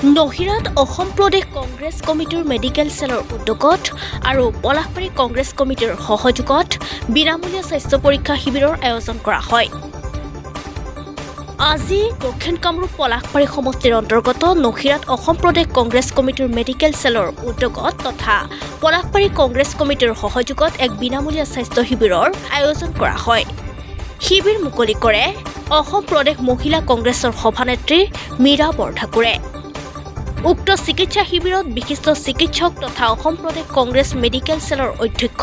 নহিৰাত অসম প্ৰদেশ কংগ্ৰেছ কমিটিৰ মেডিকেল সেলৰ উদ্যোগত আৰু পলাশবাৰী কংগ্ৰেছ কমিটিৰ সহযোগত বিনামূলীয়া স্বাস্থ্য পৰীক্ষা শিবিৰৰ আয়োজন কৰা হয়। আজি দক্ষিণ কামৰূপ পলাশবাৰী সমষ্টিৰ অন্তৰ্গত নহিৰাত অসম প্ৰদেশ কংগ্ৰেছ কমিটিৰ মেডিকেল সেলৰ উদ্যোগত তথা পলাশবাৰী কংগ্ৰেছ কমিটিৰ সহযোগত এক বিনামূলীয়া স্বাস্থ্য শিবিৰৰ আয়োজন কৰা হয়। শিবিৰ মুকলি কৰে অসম প্ৰদেশ মহিলা কংগ্ৰেছৰ সভানেত্ৰী মীৰা বৰঠাকুৰে। উক্ত চিকিৎসা শিবিৰত বিশিষ্ট চিকিৎসক তথা অসম প্ৰদেশ কংগ্ৰেছ মেডিকেল সেলৰ অধ্যক্ষ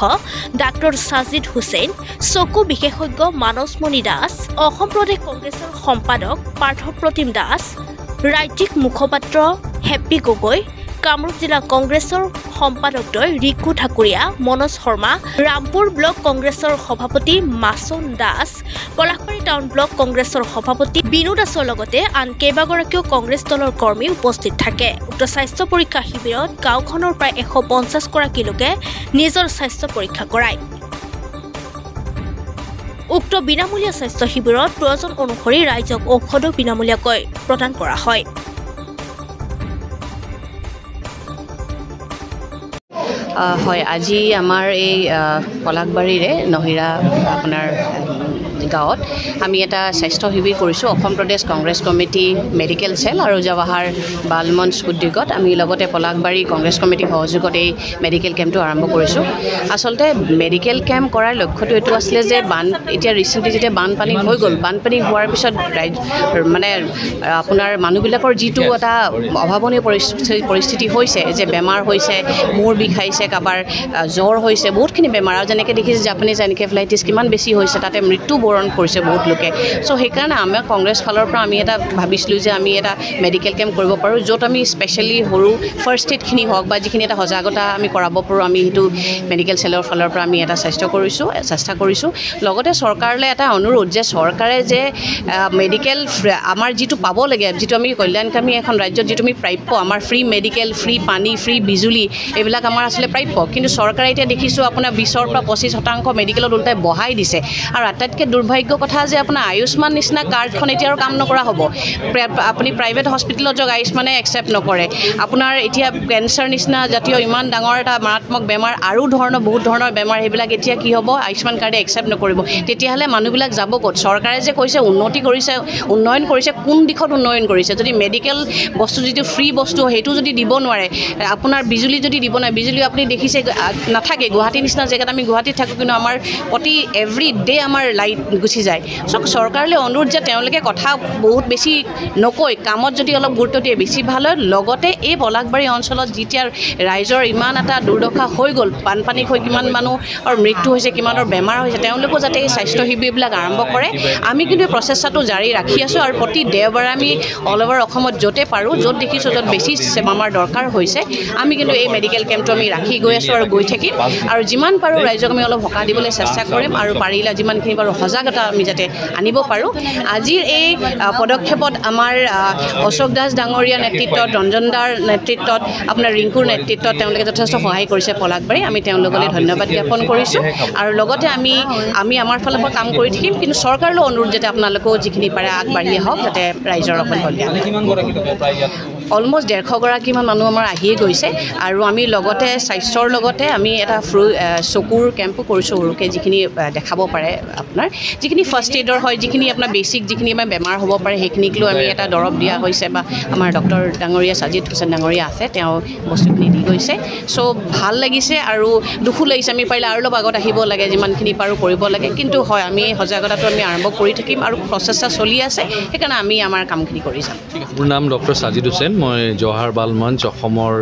ডাক্তৰ সাজিদ হুছেইন, চকু বিশেষজ্ঞ মানসমণি দাস, অসম প্ৰদেশ কংগ্ৰেছৰ সম্পাদক পাৰ্থপ্ৰতিম দাস, ৰাজ্যিক মুখপাত্ৰ হেপ্পী গগৈ, কামৰূপ জিলা কংগ্ৰেছৰ সম্পাদকদ্বয় ৰিকু ঠাকুৰীয়া, মনোজ শৰ্মা, ৰামপুৰ ব্লক কংগ্ৰেছৰ সভাপতি মাছুন দাস, পলাশবাৰী টাউন ব্লক কংগ্ৰেছৰ সভাপতি বিনু দাসৰ লগতে আন কেইবাগৰাকীও কংগ্ৰেছ দলৰ কৰ্মী উপস্থিত থাকে। উক্ত স্বাস্থ্য পৰীক্ষা শিবিৰত গাঁওখনৰ প্ৰায় 150 গৰাকী লোকে নিজৰ স্বাস্থ্য পৰীক্ষা কৰায়। উক্ত বিনামূলীয়া স্বাস্থ্য শিবিৰত প্ৰয়োজন অনুসৰি ৰাইজক ঔষধো বিনামূলীয়াকৈ প্ৰদান কৰা হয়। হয়, আজি আমাৰ এই পলাশবাৰীৰে নহিৰা আপোনাৰ গাঁৱত আমি এটা স্বাস্থ্য শিবিৰ কৰিছোঁ। অসম প্ৰদেশ কংগ্ৰেছ কমিটি মেডিকেল সেল আৰু জৱাহৰ বাল মঞ্চ উদ্যোগত আমি লগতে পলাশবাৰী কংগ্ৰেছ কমিটিৰ সহযোগত এই মেডিকেল কেম্পটো আৰম্ভ কৰিছোঁ। আচলতে মেডিকেল কেম্প কৰাৰ লক্ষ্যটো এইটো আছিলে যে এতিয়া ৰিচেণ্টলি যেতিয়া বানপানী হৈ গ'ল, বানপানী হোৱাৰ পিছত মানে আপোনাৰ মানুহবিলাকৰ যিটো এটা অভাৱনীয় পৰিস্থিতি হৈছে, যে বেমাৰ হৈছে, মূৰ বিষাইছে, কাৰোবাৰ জ্বৰ হৈছে, বহুতখিনি বেমাৰ, আৰু যেনেকৈ দেখিছে জাপানীজ এনকেফেলাইটিছ কিমান বেছি হৈছে, তাতে মৃত্যুবৰণ কৰিছে বহুত লোকে। চ' সেইকাৰণে আমাৰ কংগ্ৰেছ ফালৰ পৰা আমি এটা ভাবিছিলোঁ যে আমি এটা মেডিকেল কেম্প কৰিব পাৰোঁ, য'ত আমি স্পেচিয়েলি সৰু ফাৰ্ষ্ট এইডখিনি হওক বা যিখিনি এটা সজাগতা আমি কৰাব পাৰোঁ, আমি সেইটো মেডিকেল সেলৰ ফালৰ পৰা আমি এটা চেষ্টা কৰিছোঁ। লগতে চৰকাৰলৈ এটা অনুৰোধ যে চৰকাৰে যে মেডিকেল আমাৰ যিটো পাব লাগে, যিটো আমি কল্যাণকামী এখন ৰাজ্যত যিটো আমি প্ৰাপ্য, আমাৰ ফ্ৰী মেডিকেল, ফ্ৰী পানী, ফ্ৰী বিজুলী, এইবিলাক আমাৰ আচলতে প্ৰাপ্য। কিন্তু চৰকাৰে এতিয়া দেখিছোঁ আপোনাৰ 20% পৰা 25% মেডিকেলত ওলটাই বঢ়াই দিছে। আৰু আটাইতকৈ দুৰ্ভাগ্য কথা যে আপোনাৰ আয়ুষ্মান নিচিনা কাৰ্ডখন এতিয়া আৰু কাম নকৰা হ'ব। আপুনি প্ৰাইভেট হস্পিটেলত যাওক, আয়ুষ্মানে একচেপ্ট নকৰে। আপোনাৰ এতিয়া কেঞ্চাৰ নিচিনা জাতীয় ইমান ডাঙৰ এটা মাৰাত্মক বেমাৰ আৰু বহুত ধৰণৰ বেমাৰ, সেইবিলাক এতিয়া কি হ'ব, আয়ুষ্মান কাৰ্ডে একচেপ্ট নকৰিব। তেতিয়াহ'লে মানুহবিলাক যাব ক'ত? চৰকাৰে যে কৈছে উন্নতি কৰিছে, উন্নয়ন কৰিছে, কোন দিশত উন্নয়ন কৰিছে? যদি মেডিকেল বস্তু যিটো ফ্ৰী বস্তু সেইটো যদি দিব নোৱাৰে, আপোনাৰ বিজুলী যদি দিব নোৱাৰে, বিজুলী আপুনি দেখিছে নাথাকে। গুৱাহাটীৰ নিচিনা জেগাত আমি গুৱাহাটীত থাকোঁ, কিন্তু আমাৰ প্ৰতি এভৰি ডে আমাৰ লাইট গুচি যায়। চ' চৰকাৰলৈ অনুৰোধ যে তেওঁলোকে কথা বহুত বেছি নকৈ কামত যদি অলপ গুৰুত্ব দিয়ে বেছি ভাল হয়। লগতে এই পলাশবাৰী অঞ্চলত যেতিয়া ৰাইজৰ ইমান এটা দুৰ্দশা হৈ গ'ল, বানপানী হৈ কিমান মানুহৰ মৃত্যু হৈছে, কিমানৰ বেমাৰ হৈছে, তেওঁলোকো যাতে এই স্বাস্থ্য শিবিৰবিলাক আৰম্ভ কৰে। আমি কিন্তু এই প্ৰচেষ্টাটো জাৰি ৰাখি আছোঁ, আৰু প্ৰতি দেওবাৰে আমি অল অভাৰ অসমত য'তে পাৰোঁ, য'ত দেখিছোঁ য'ত বেছি আমাৰ দৰকাৰ হৈছে, আমি কিন্তু এই মেডিকেল কেম্পটো আমি ৰাখি গৈ আছোঁ আৰু গৈ থাকিম। আৰু যিমান পাৰোঁ ৰাইজক আমি অলপ সকাহ দিবলৈ চেষ্টা কৰিম, আৰু পাৰিলে যিমানখিনি পাৰোঁ সজাগতা আমি যাতে আনিব পাৰোঁ। আজিৰ এই পদক্ষেপত আমাৰ অশোক দাস ডাঙৰীয়া নেতৃত্বত, ৰঞ্জন দাৰ নেতৃত্বত, আপোনাৰ ৰিংকুৰ নেতৃত্বত তেওঁলোকে যথেষ্ট সহায় কৰিছে পলাশবাৰী। আমি তেওঁলোকলৈ ধন্যবাদ জ্ঞাপন কৰিছোঁ। আৰু লগতে আমি আমাৰ ফালৰ পৰা কাম কৰি থাকিম, কিন্তু চৰকাৰলৈ অনুৰোধ যাতে আপোনালোকেও যিখিনি পাৰে আগবাঢ়ি আহক, যাতে ৰাইজৰ অকল কল্যাণ। অলমষ্ট 150 গৰাকীমান মানুহ আমাৰ আহিয়ে গৈছে। আৰু আমি লগতে স্বাস্থ্যৰ লগতে আমি এটা চকুৰ কেম্পো কৰিছোঁ, সৰুকৈ যিখিনি দেখাব পাৰে, আপোনাৰ যিখিনি ফাৰ্ষ্ট এইডৰ হয়, যিখিনি আপোনাৰ বেছিক যিখিনি আমাৰ বেমাৰ হ'ব পাৰে, সেইখিনিক লৈ আমি এটা দৰৱ দিয়া হৈছে, বা আমাৰ ডক্টৰ ডাঙৰীয়া সাজিদ হুছেইন ডাঙৰীয়া আছে, তেওঁ বস্তুখিনি দি গৈছে। চ' ভাল লাগিছে আৰু দুখো লাগিছে। আমি পাৰিলে আৰু অলপ আগত আহিব লাগে, যিমানখিনি পাৰোঁ কৰিব লাগে। কিন্তু হয়, আমি সজাগতাটো আমি আৰম্ভ কৰি থাকিম, আৰু প্ৰচেষ্টা চলি আছে, সেইকাৰণে আমি আমাৰ কামখিনি কৰি যাম। মোৰ নাম ডক্টৰ সাজিদ হুছেইন, মই জৱাহৰ বাল মঞ্চ অসমৰ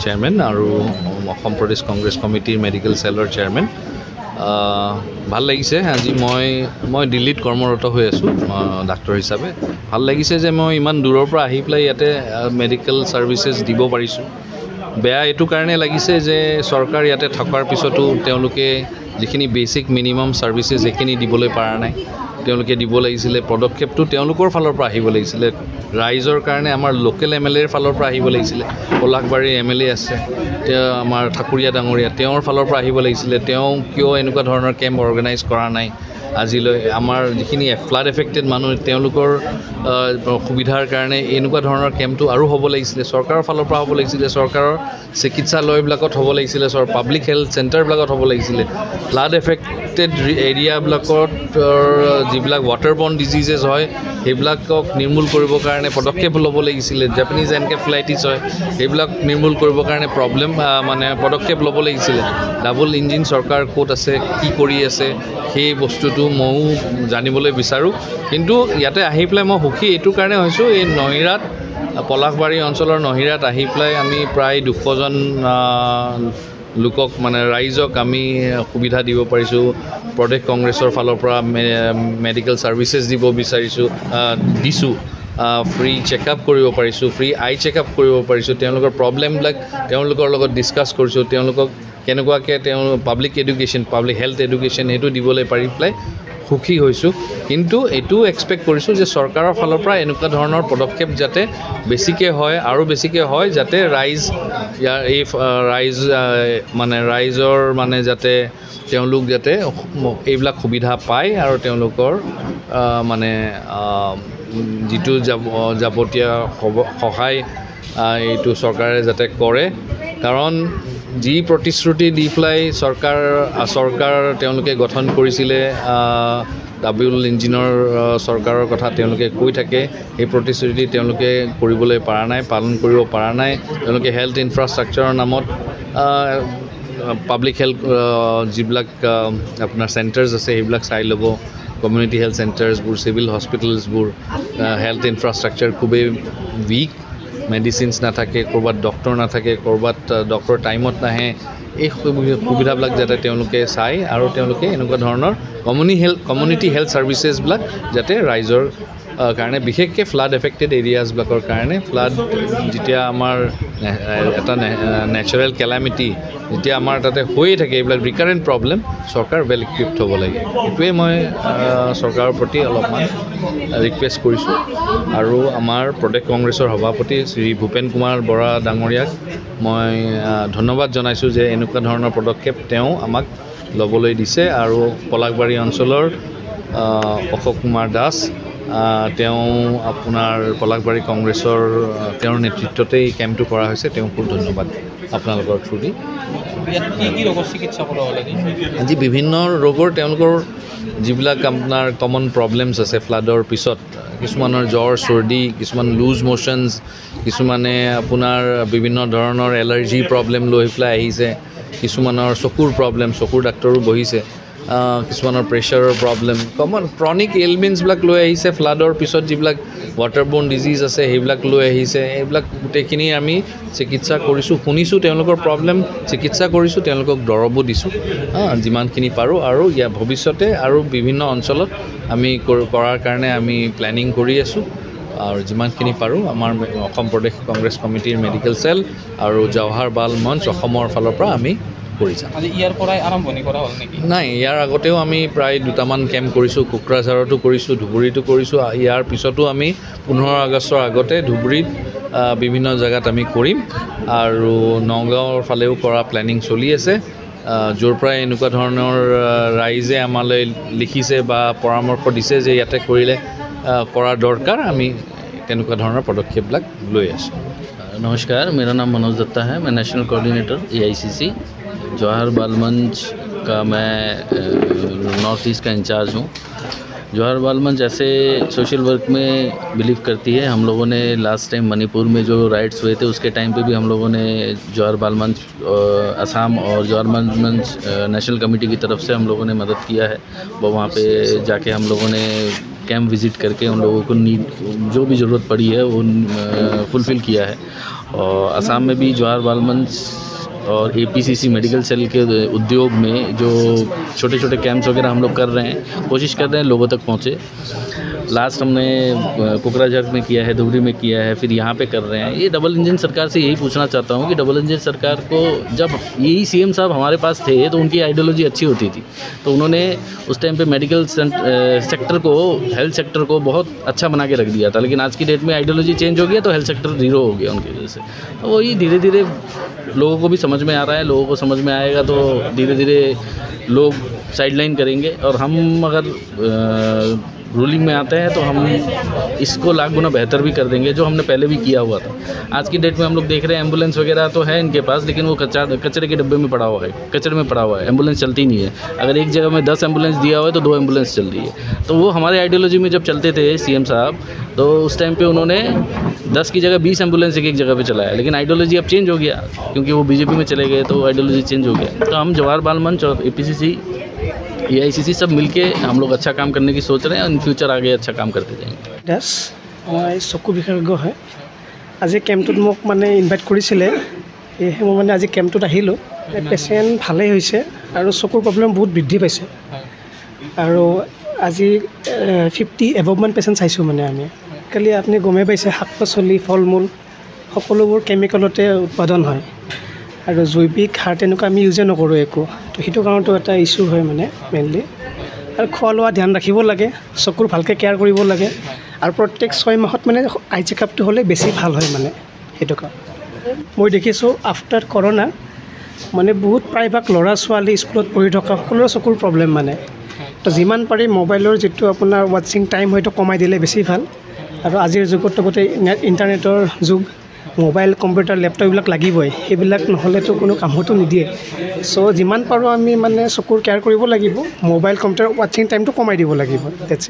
চেয়াৰমেন আৰু অসম প্ৰদেশ কংগ্ৰেছ কমিটিৰ মেডিকেল সেলৰ চেয়াৰমেন। ভাল লাগিছে। আজি মই দিল্লীত কৰ্মৰত হৈ আছোঁ ডাক্তৰ হিচাপে। ভাল লাগিছে যে মই ইমান দূৰৰ পৰা আহি পেলাই ইয়াতে মেডিকেল ছাৰ্ভিচেছ দিব পাৰিছোঁ। বেয়া এইটো কাৰণে লাগিছে যে চৰকাৰ ইয়াতে থকাৰ পিছতো তেওঁলোকে যিখিনি বেছিক মিনিমাম ছাৰ্ভিচেছ সেইখিনি দিবলৈ পৰা নাই। তেওঁলোকে দিব লাগিছিলে, পদক্ষেপটো তেওঁলোকৰ ফালৰ পৰা আহিব লাগিছিলে। ৰাইজৰ কাৰণে আমাৰ লোকেল MLAৰ ফালৰ পৰা আহিব লাগিছিলে। পলাশবাৰীৰ MLA আছে, তেওঁ আমাৰ ঠাকুৰীয়া ডাঙৰীয়া, তেওঁৰ ফালৰ পৰা আহিব লাগিছিলে। তেওঁ কিয় এনেকুৱা ধৰণৰ কেম্প অৰ্গেনাইজ কৰা নাই, আজিলৈ আমাৰ যিখিনি ফ্লাড এফেক্টেড মানুহ তেওঁলোকৰ সুবিধাৰ কাৰণে এনেকুৱা ধৰণৰ কেম্পটো আৰু হ'ব লাগিছিলে, চৰকাৰৰ ফালৰ পৰা হ'ব লাগিছিলে, চৰকাৰৰ চিকিৎসালয়বিলাকত হ'ব লাগিছিলে, পাব্লিক হেল্থ চেণ্টাৰবিলাকত হ'ব লাগিছিলে। ফ্লাড এফেক্টেড এৰিয়াবিলাকত যিবিলাক ৱাটাৰবৰ্ন ডিজিজেছ হয় সেইবিলাকক নিৰ্মূল কৰিবৰ কাৰণে পদক্ষেপ ল'ব লাগিছিলে। জাপানীজ এনকেফেলাইটিছ হয় সেইবিলাক নিৰ্মূল কৰিবৰ কাৰণে পদক্ষেপ ল'ব লাগিছিলে। ডাবল ইঞ্জিন চৰকাৰ ক'ত আছে, কি কৰি আছে, সেই বস্তুটো ময়ো জানিবলৈ বিচাৰোঁ। কিন্তু ইয়াতে আহি পেলাই মই সুখী এইটো কাৰণে হৈছোঁ, এই নহিৰাত পলাশবাৰী অঞ্চলৰ নহিৰাত আহি পেলাই আমি প্ৰায় 200জন লোকক ৰাইজক আমি সুবিধা দিব পাৰিছোঁ। প্ৰদেশ কংগ্ৰেছৰ ফালৰ পৰা মেডিকেল ছাৰ্ভিচেছ দিছোঁ। ফ্ৰী চেকআপ কৰিব পাৰিছোঁ, ফ্ৰী আই চেকআপ কৰিব পাৰিছোঁ। তেওঁলোকৰ প্ৰব্লেমবিলাক তেওঁলোকৰ লগত ডিছকাছ কৰিছোঁ। তেওঁলোকক কেনেকুৱাকৈ পাব্লিক হেল্থ এডুকেশ্যন সেইটো দিবলৈ পাৰি পেলাই সুখী হৈছোঁ। কিন্তু এইটোও এক্সপেক্ট কৰিছোঁ যে চৰকাৰৰ ফালৰ পৰা এনেকুৱা ধৰণৰ পদক্ষেপ যাতে বেছিকৈ হয় আৰু বেছিকৈ হয়, যাতে ৰাইজৰ যাতে তেওঁলোক যাতে এইবিলাক সুবিধা পায় আৰু তেওঁলোকৰ যিটো যাৱতীয় সহায় এইটো চৰকাৰে যাতে কৰে। কাৰণ যি প্ৰতিশ্ৰুতি দি পেলাই চৰকাৰ তেওঁলোকে গঠন কৰিছিলে, ডাবল ইঞ্জিনৰ চৰকাৰৰ কথা তেওঁলোকে কৈ থাকে, সেই প্ৰতিশ্ৰুতি তেওঁলোকে কৰিবলৈ পৰা নাই, পালন কৰিব পৰা নাই। তেওঁলোকে হেল্থ ইনফ্ৰাষ্ট্ৰাকচাৰৰ নামত পাব্লিক হেল্থ যিবিলাক আপোনাৰ চেণ্টাৰ্ছ আছে সেইবিলাক চাই ল'ব। কমিউনিটি হেল্থ চেণ্টাৰ্ছবোৰ, চিভিল হস্পিটেলছবোৰ, হেল্থ ইনফ্ৰাষ্ট্ৰাকচাৰ খুবেই উইক, মেডিচিনছ নাথাকে, ক'ৰবাত ডক্টৰ নাথাকে, ক'ৰবাত ডক্টৰ টাইমত নাহে। এই সুবিধাবিলাক যাতে তেওঁলোকে চায় আৰু তেওঁলোকে এনেকুৱা ধৰণৰ কমিউনিটি হেল্থ ছাৰ্ভিচেছবিলাক যাতে ৰাইজৰ কাৰণে, বিশেষকৈ ফ্লাড এফেক্টেড এৰিয়াজবিলাকৰ কাৰণে, ফ্লাড যেতিয়া আমাৰ এটা নেচাৰেল কেলামিটি যেতিয়া আমাৰ তাতে হৈয়ে থাকে, এইবিলাক ৰিকাৰেণ্ট প্ৰব্লেম, চৰকাৰ ৱেল ইকুইপড হ'ব লাগে। এইটোৱে মই চৰকাৰৰ প্ৰতি অলপমান ৰিকুৱেষ্ট কৰিছোঁ। আৰু আমাৰ প্ৰদেশ কংগ্ৰেছৰ সভাপতি শ্ৰী ভূপেন কুমাৰ বৰা ডাঙৰীয়াক মই ধন্যবাদ জনাইছোঁ যে এনেকুৱা ধৰণৰ পদক্ষেপ তেওঁ আমাক ল'বলৈ দিছে। আৰু পলাশবাৰী অঞ্চলৰ অশোক কুমাৰ দাস, তেওঁ আপোনাৰ পলাশবাৰী কংগ্ৰেছৰ তেওঁৰ নেতৃত্বতে এই কেম্পটো কৰা হৈছে। তেওঁ খুব ধন্যবাদ আপোনালোকৰ থ্ৰু দি। আজি বিভিন্ন ৰোগৰ তেওঁলোকৰ যিবিলাক আপোনাৰ কমন প্ৰব্লেমছ আছে ফ্লাডৰ পিছত, কিছুমানৰ জ্বৰ, চৰ্দি, কিছুমান লুজ ম'শ্যনছ, কিছুমানে আপোনাৰ বিভিন্ন ধৰণৰ এলাৰ্জি প্ৰব্লেম লৈ পেলাই আহিছে, কিছুমানৰ চকুৰ প্ৰব্লেম, চকুৰ ডাক্তৰো বহিছে, কিছুমানৰ প্ৰেছাৰৰ প্ৰব্লেম, কমন ক্ৰনিক এইলমেণ্টছবিলাক লৈ আহিছে। ফ্লাডৰ পিছত যিবিলাক ৱাটাৰবৰ্ন ডিজিজ আছে সেইবিলাক লৈ আহিছে। এইবিলাক গোটেইখিনি আমি চিকিৎসা কৰিছোঁ, শুনিছোঁ তেওঁলোকৰ প্ৰব্লেম, চিকিৎসা কৰিছোঁ, তেওঁলোকক দৰৱো দিছোঁ যিমানখিনি পাৰোঁ। আৰু ভৱিষ্যতে আৰু বিভিন্ন অঞ্চলত আমি কৰাৰ কাৰণে আমি প্লেনিং কৰি আছোঁ। আৰু যিমানখিনি পাৰোঁ আমাৰ অসম প্ৰদেশ কংগ্ৰেছ কমিটিৰ মেডিকেল চেল আৰু জৱাহৰ বাল মঞ্চ অসমৰ ফালৰ পৰা আমি কৰি যাম। আজি ইয়াৰ পৰাই আৰম্ভণি কৰা হ'ল নেকি? নাই, ইয়াৰ আগতেও আমি প্ৰায় 2টামান কেম্প কৰিছোঁ, কোকৰাঝাৰতো কৰিছোঁ, ধুবুৰীতো কৰিছোঁ। ইয়াৰ পিছতো আমি 15 আগষ্টৰ আগতে ধুবুৰীত বিভিন্ন জেগাত আমি কৰিম। আৰু নগাঁৱৰ ফালেও কৰা প্লেনিং চলি আছে। য'ৰ পৰাই এনেকুৱা ধৰণৰ ৰাইজে আমালৈ লিখিছে বা পৰামৰ্শ দিছে যে ইয়াতে কৰিলে কৰা দৰকাৰ, আমি তেনেকুৱা ধৰণৰ পদক্ষেপবিলাক লৈ আছোঁ। नमस्कार, मेरा नाम मनोज दत्ता है। मैं नेशनल कोऑर्डिनेटर AICC जवाहर बाल मंच का मैं नॉर्थ ईस्ट का इंचार्ज हूँ। जवाहर बाल मंच ऐसे सोशल वर्क में बिलीव करती है। हम लोगों ने लास्ट टाइम मणिपुर में जो राइट्स हुए थे उसके टाइम पे भी हम लोगों ने जवाहर बाल मंच असम और जवाहर बाल मंच नेशनल कमेटी की तरफ से हम लोगों ने मदद किया है। वो वहाँ पे जाके हम लोगों ने कैंप विज़िट करके उन लोगों को जो भी ज़रूरत पड़ी है वो फुलफ़िल किया है। और असम में भी जवाहर बाल मंच और APCC मेडिकल सेल के उद्योग में जो छोटे छोटे कैंप्स वगैरह हम लोग कर रहे हैं, कोशिश कर रहे हैं लोगों तक पहुँचे। लास्ट हमने कोकराझार में किया है, धुबरी में किया है, फिर यहाँ पे कर रहे हैं। ये डबल इंजन सरकार से यही पूछना चाहता हूँ कि डबल इंजन सरकार को जब यही सीएम साहब हमारे पास थे तो उनकी आइडियोलॉजी अच्छी होती थी, तो उन्होंने उस टाइम पे मेडिकल सेक्टर को, हेल्थ सेक्टर को बहुत अच्छा बना के रख दिया था। लेकिन आज की डेट में आइडियोलॉजी चेंज हो गया तो हेल्थ सेक्टर जीरो हो गया उनकी वजह से। तो वही धीरे धीरे लोगों को भी समझ में आ रहा है, लोगों को समझ में आएगा तो धीरे धीरे लोग साइडलाइन करेंगे। और हम अगर रूलिंग में आते हैं तो हम इसको लाख गुना बेहतर भी कर देंगे, जो हमने पहले भी किया हुआ था। आज की डेट में हम लोग देख रहे हैं एम्बुलेंस वगैरह तो है इनके पास, लेकिन वो कचरे के डब्बे में पड़ा हुआ है, कचरे में पड़ा हुआ है, एम्बुलेंस चलती नहीं है। अगर एक जगह में 10 एम्बुलेंस दिया हुआ है तो 2 एम्बुलेंस चल रही है। तो वो हमारे आइडियोलॉजी में जब चलते थे सीएम साहब, तो उस टाइम पर उन्होंने 10 की जगह 20 एम्बुलेंस एक जगह पर चलाया। लेकिन आइडियोलॉजी अब चेंज हो गया, क्योंकि वो बीजेपी में चले गए तो आइडियोलॉजी चेंज हो गया। तो हम जवाहर बाल मंच और APCC AICC सब मिलके हम लोग अच्छा काम करने की सोच रहे हैं और इन फ्यूचर आगे अच्छा काम करते जाएंगे। দাস মই চকু বিশেষজ্ঞ হয়। আজি কেম্পটোত মোক মানে ইনভাইট কৰিছিলে, সেয়েহে মই মানে আজি কেম্পটোত আহিলোঁ। পেচেণ্ট ভালেই হৈছে আৰু চকুৰ প্ৰব্লেম বহুত বৃদ্ধি পাইছে। আৰু আজি 50 এভভমান পেচেণ্ট চাইছোঁ মানে আমি। কালি আপুনি গমেই পাইছে, শাক পাচলি, ফল মূল সকলোবোৰ কেমিকেলতে উৎপাদন হয় আৰু জৈৱিক সাৰ তেনেকুৱা আমি ইউজে নকৰোঁ একো। তো সেইটো কাৰণতো এটা ইছ্যু হয় মানে মেইনলি। আৰু খোৱা লোৱা ধ্যান ৰাখিব লাগে, চকুৰ ভালকৈ কেয়াৰ কৰিব লাগে। আৰু প্ৰত্যেক 6 মাহত মানে আই চেকআপটো হ'লে বেছি ভাল হয় মানে সেইটো কাৰণে। মই দেখিছোঁ আফটাৰ কৰোণা মানে বহুত প্ৰায়ভাগ ল'ৰা ছোৱালী স্কুলত পঢ়ি থকা সকলোৰে চকুৰ প্ৰব্লেম মানে। তো যিমান পাৰি মোবাইলৰ যিটো আপোনাৰ ৱাটছিং টাইম হয়তো কমাই দিলে বেছি ভাল। আৰু আজিৰ যুগততো গোটেই ইণ্টাৰনেটৰ যুগ, মোবাইল, কম্পিউটাৰ, লেপটপ এইবিলাক লাগিবই। সেইবিলাক নহ'লেতো কোনো কামতো নিদিয়ে। চ' যিমান পাৰোঁ আমি মানে চকুৰ কেয়াৰ কৰিব লাগিব, মোবাইল, কম্পিউটাৰ ৱাটছিং টাইমটো কমাই দিব লাগিব। That's it.